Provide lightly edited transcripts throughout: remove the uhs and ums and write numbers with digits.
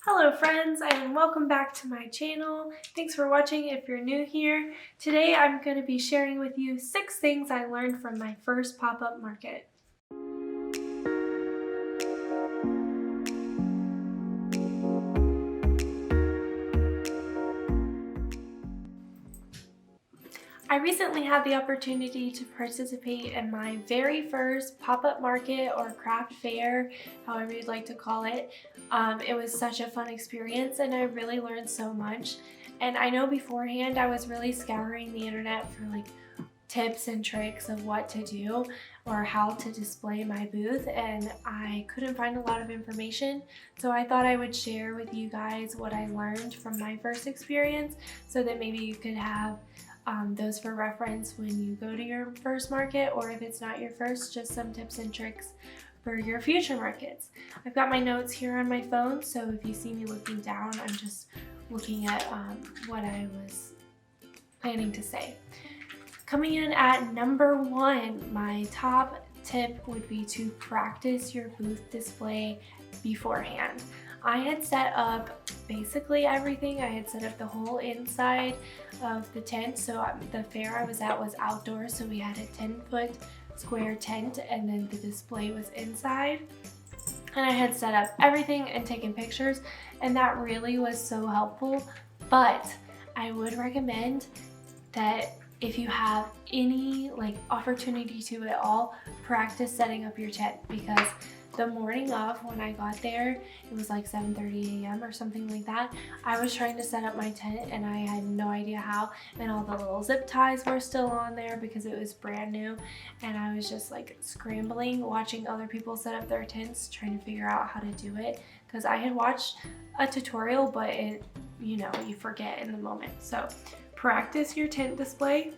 Hello friends, and welcome back to my channel. Thanks for watching if you're new here. Today I'm going to be sharing with you 6 things I learned from my first pop-up market. I recently had the opportunity to participate in my very first pop-up market or craft fair, however you'd like to call it. It was such a fun experience and I really learned so much. And I know beforehand I was really scouring the internet for tips and tricks of what to do or how to display my booth, and I couldn't find a lot of information, so I thought I would share with you guys what I learned from my first experience so that maybe you could have those for reference when you go to your first market, or if it's not your first, just some tips and tricks for your future markets. I've got my notes here on my phone, so if you see me looking down, I'm just looking at what I was planning to say. Coming in at number 1, my top tip would be to practice your booth display beforehand. I had set up basically everything. I had set up the whole inside of the tent. So the fair I was at was outdoors, so we had a 10-foot square tent and then the display was inside. And I had set up everything and taken pictures, and that really was so helpful. But I would recommend that if you have any opportunity to at all, practice setting up your tent, because the morning of when I got there, it was like 7:30 a.m. or something like that. I was trying to set up my tent and I had no idea how, and all the little zip ties were still on there because it was brand new, and I was just scrambling, watching other people set up their tents, trying to figure out how to do it, because I had watched a tutorial, but you forget in the moment. So practice your tent display,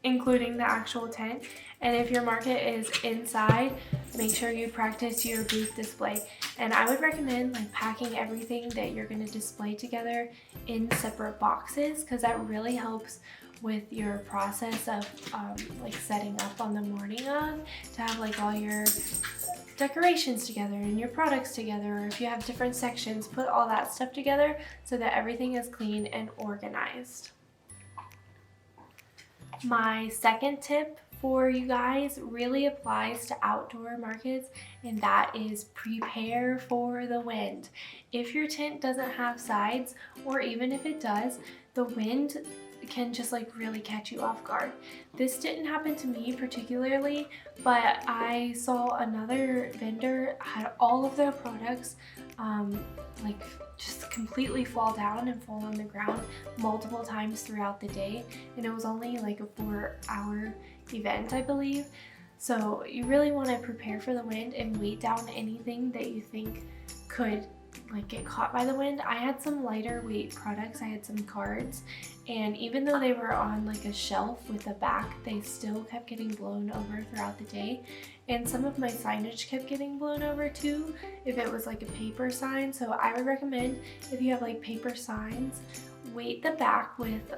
including the actual tent. And if your market is inside, make sure you practice your booth display. And I would recommend packing everything that you're going to display together in separate boxes, because that really helps with your process of setting up on the morning of, to have all your decorations together and your products together, or if you have different sections, put all that stuff together so that everything is clean and organized. My second tip for you guys really applies to outdoor markets, and that is prepare for the wind. If your tent doesn't have sides, or even if it does, the wind can just really catch you off guard. This didn't happen to me particularly, but I saw another vendor had all of their products just completely fall down and fall on the ground multiple times throughout the day, and it was only a 4-hour event, I believe. So you really want to prepare for the wind and weight down anything that you think could get caught by the wind. I had some lighter weight products. I had some cards, and even though they were on a shelf with a back, they still kept getting blown over throughout the day. And some of my signage kept getting blown over too, if it was a paper sign. So I would recommend, if you have paper signs, weight the back with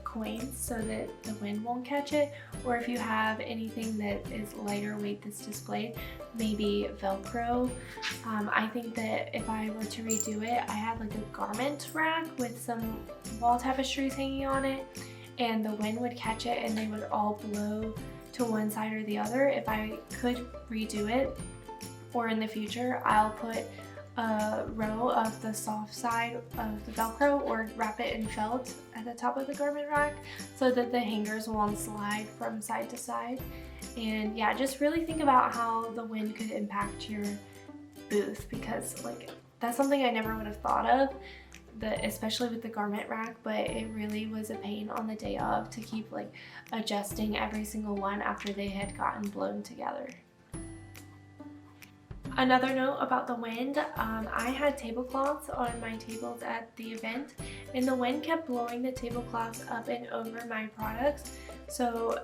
coins so that the wind won't catch it, or if you have anything that is lighter weight that's displayed, maybe Velcro. I think that if I were to redo it, I had a garment rack with some wall tapestries hanging on it, and the wind would catch it and they would all blow to one side or the other. If I could redo it, or in the future, I'll put a row of the soft side of the Velcro, or wrap it in felt at the top of the garment rack so that the hangers won't slide from side to side. And yeah, just really think about how the wind could impact your booth, because that's something I never would have thought of, especially with the garment rack, but it really was a pain on the day of to keep adjusting every single one after they had gotten blown together. Another note about the wind, I had tablecloths on my tables at the event, and the wind kept blowing the tablecloths up and over my products. So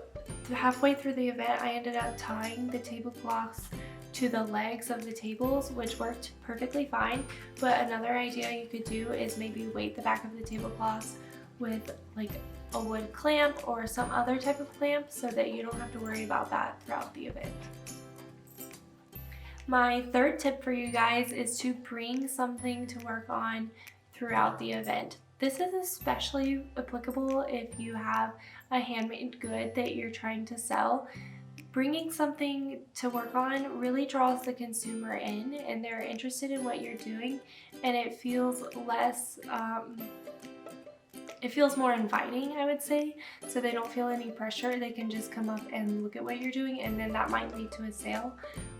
halfway through the event, I ended up tying the tablecloths to the legs of the tables, which worked perfectly fine. But another idea you could do is maybe weight the back of the tablecloths with a wood clamp or some other type of clamp, so that you don't have to worry about that throughout the event. My third tip for you guys is to bring something to work on throughout the event. This is especially applicable if you have a handmade good that you're trying to sell. Bringing something to work on really draws the consumer in, and they're interested in what you're doing, and it feels less it feels more inviting, I would say, so they don't feel any pressure. They can just come up and look at what you're doing, and then that might lead to a sale.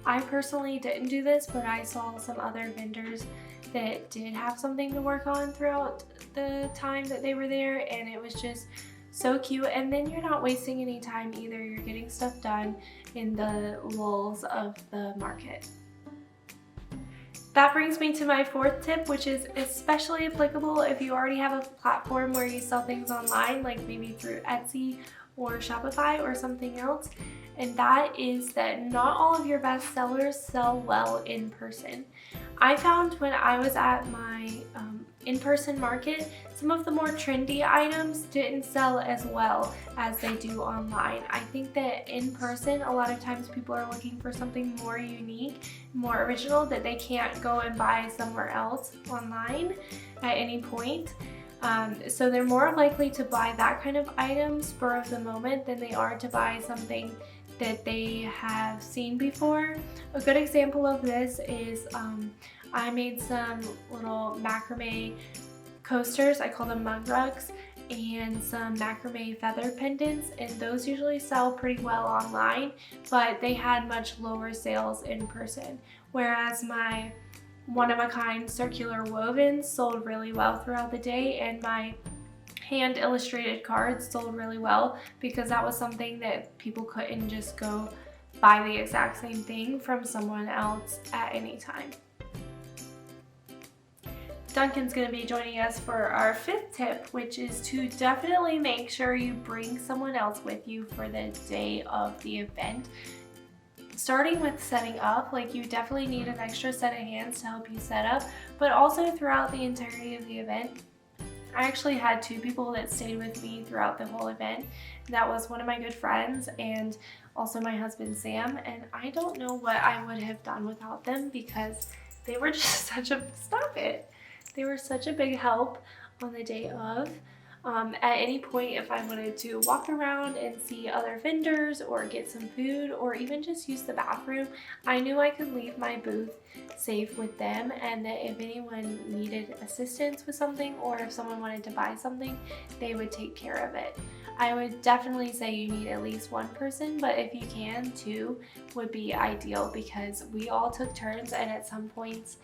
I personally didn't do this, but I saw some other vendors that did have something to work on throughout the time that they were there, and it was just so cute. And then you're not wasting any time either. You're getting stuff done in the lulls of the market. That brings me to my fourth tip, which is especially applicable if you already have a platform where you sell things online, like maybe through Etsy or Shopify or something else. And that is that not all of your best sellers sell well in person. I found when I was at my in-person market, some of the more trendy items didn't sell as well as they do online. I think that in person, a lot of times people are looking for something more unique, more original that they can't go and buy somewhere else online at any point. So they're more likely to buy that kind of item spur of the moment than they are to buy something that they have seen before. A good example of this is I made some little macrame coasters, I call them mug rugs, and some macrame feather pendants, and those usually sell pretty well online, but they had much lower sales in person. Whereas my one-of-a-kind circular wovens sold really well throughout the day, and my hand illustrated cards sold really well because that was something that people couldn't just go buy the exact same thing from someone else at any time. Duncan's going to be joining us for our fifth tip, which is to definitely make sure you bring someone else with you for the day of the event. Starting with setting up, like you definitely need an extra set of hands to help you set up, but also throughout the entirety of the event. I actually had two people that stayed with me throughout the whole event. That was one of my good friends and also my husband Sam, and I don't know what I would have done without them because they were just They were such a big help on the day of. At any point, if I wanted to walk around and see other vendors or get some food or even just use the bathroom, I knew I could leave my booth safe with them, and that if anyone needed assistance with something or if someone wanted to buy something, they would take care of it. I would definitely say you need at least one person, but if you can, two would be ideal because we all took turns, and at some points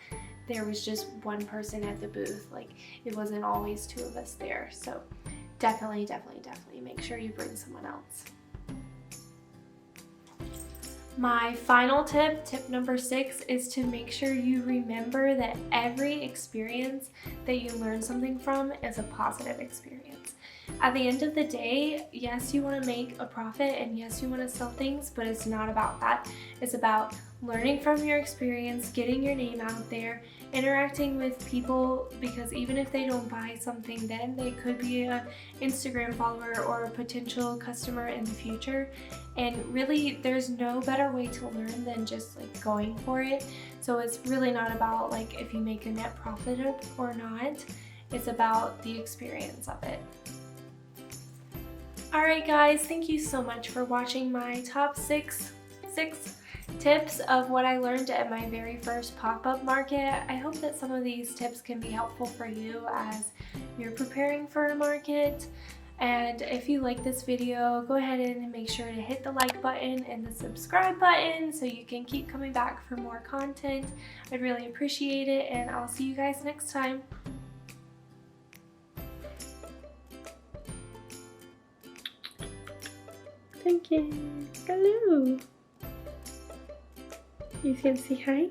there was just one person at the booth. Like, it wasn't always two of us there. So definitely make sure you bring someone else. My final tip, tip number 6, is to make sure you remember that every experience that you learn something from is a positive experience. At the end of the day, yes, you want to make a profit and yes, you want to sell things, but it's not about that. It's about learning from your experience, getting your name out there, interacting with people, because even if they don't buy something then, they could be an Instagram follower or a potential customer in the future. And really, there's no better way to learn than just like going for it. So it's really not about like if you make a net profit or not. It's about the experience of it. Alright guys, thank you so much for watching my top six tips of what I learned at my very first pop-up market. I hope that some of these tips can be helpful for you as you're preparing for a market. And if you like this video, go ahead and make sure to hit the like button and the subscribe button so you can keep coming back for more content. I'd really appreciate it, and I'll see you guys next time. Thank you. Hello. You can say hi.